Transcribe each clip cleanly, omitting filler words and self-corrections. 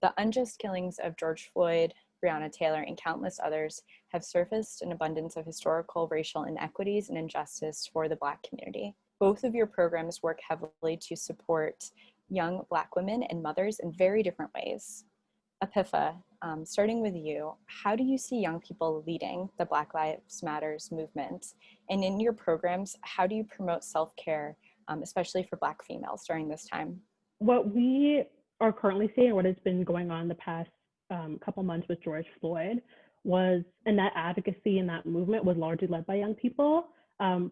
The unjust killings of George Floyd, Breonna Taylor, and countless others have surfaced an abundance of historical racial inequities and injustice for the Black community. Both of your programs work heavily to support young Black women and mothers in very different ways. Apefa, starting with you, how do you see young people leading the Black Lives Matters movement? And in your programs, how do you promote self-care, especially for Black females during this time? What we are currently seeing, what has been going on the past couple months with George Floyd, and that advocacy and that movement was largely led by young people,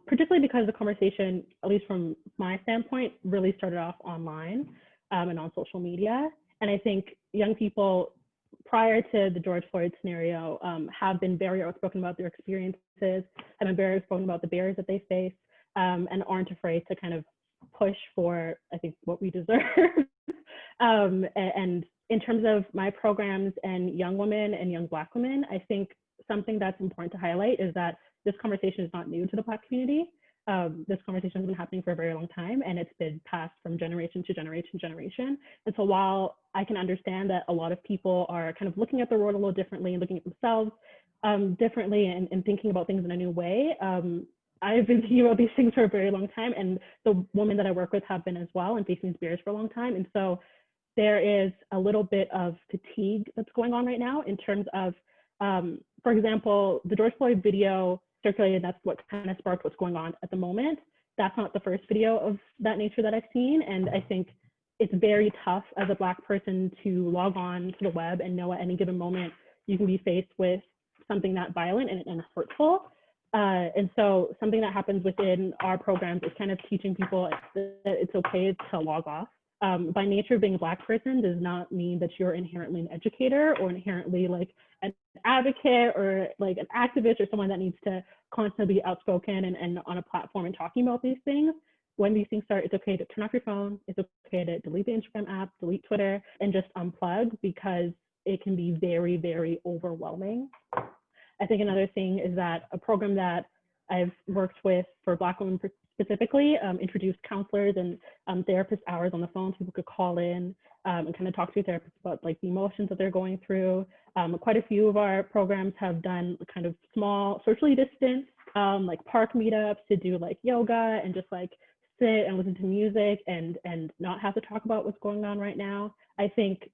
particularly because the conversation, at least from my standpoint, really started off online and on social media. And I think young people, prior to the George Floyd scenario, have been very outspoken about their experiences, have been very outspoken about the barriers that they face, and aren't afraid to kind of push for, I think, what we deserve. And in terms of my programs and young women and young Black women, I think something that's important to highlight is that this conversation is not new to the Black community. This conversation has been happening for a very long time, and it's been passed from generation to generation to generation. And so while I can understand that a lot of people are kind of looking at the world a little differently and looking at themselves differently and thinking about things in a new way, I've been thinking about these things for a very long time, and the women that I work with have been as well, and facing these barriers for a long time. And so there is a little bit of fatigue that's going on right now in terms of, for example, the George Floyd video circulated. That's what kind of sparked what's going on at the moment. That's not the first video of that nature that I've seen. And I think it's very tough as a Black person to log on to the web and know at any given moment you can be faced with something that violent and hurtful. And so something that happens within our programs is kind of teaching people that it's okay to log off. By nature of being a Black person does not mean that you're inherently an educator or inherently like an advocate or like an activist or someone that needs to constantly be outspoken and on a platform and talking about these things. When these things start, it's okay to turn off your phone. It's okay to delete the Instagram app, delete Twitter, and just unplug, because it can be very, very overwhelming. I think another thing is that a program that I've worked with for Black women specifically introduced counselors and therapist hours on the phone so people could call in and kind of talk to a therapist about like the emotions that they're going through. Quite a few of our programs have done kind of small, socially distanced, like park meetups to do like yoga and just like sit and listen to music and not have to talk about what's going on right now. I think,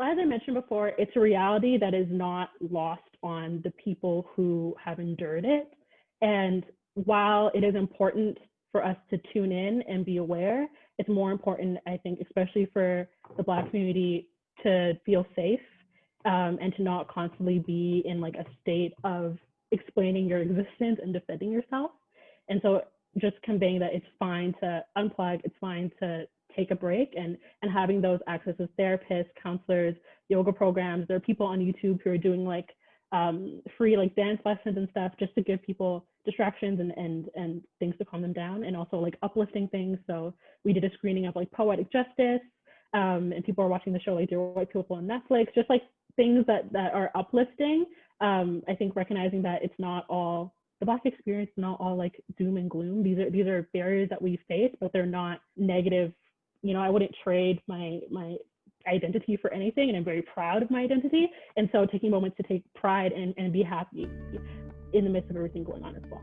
as I mentioned before, it's a reality that is not lost on the people who have endured it. And while it is important for us to tune in and be aware, it's more important, I think, especially for the Black community, to feel safe and to not constantly be in like a state of explaining your existence and defending yourself. And so just conveying that it's fine to unplug, it's fine to take a break, and having those access as therapists, counselors, yoga programs. There are people on YouTube who are doing like free like dance lessons and stuff just to give people distractions and things to calm them down, and also like uplifting things. So we did a screening of like Poetic Justice, and people are watching the show like Dear White People on Netflix, just like things that are uplifting. I think recognizing that it's not all the Black experience, not all like doom and gloom. These are barriers that we face, but they're not negative. You know, I wouldn't trade my identity for anything, and I'm very proud of my identity. And so taking moments to take pride and be happy in the midst of everything going on as well.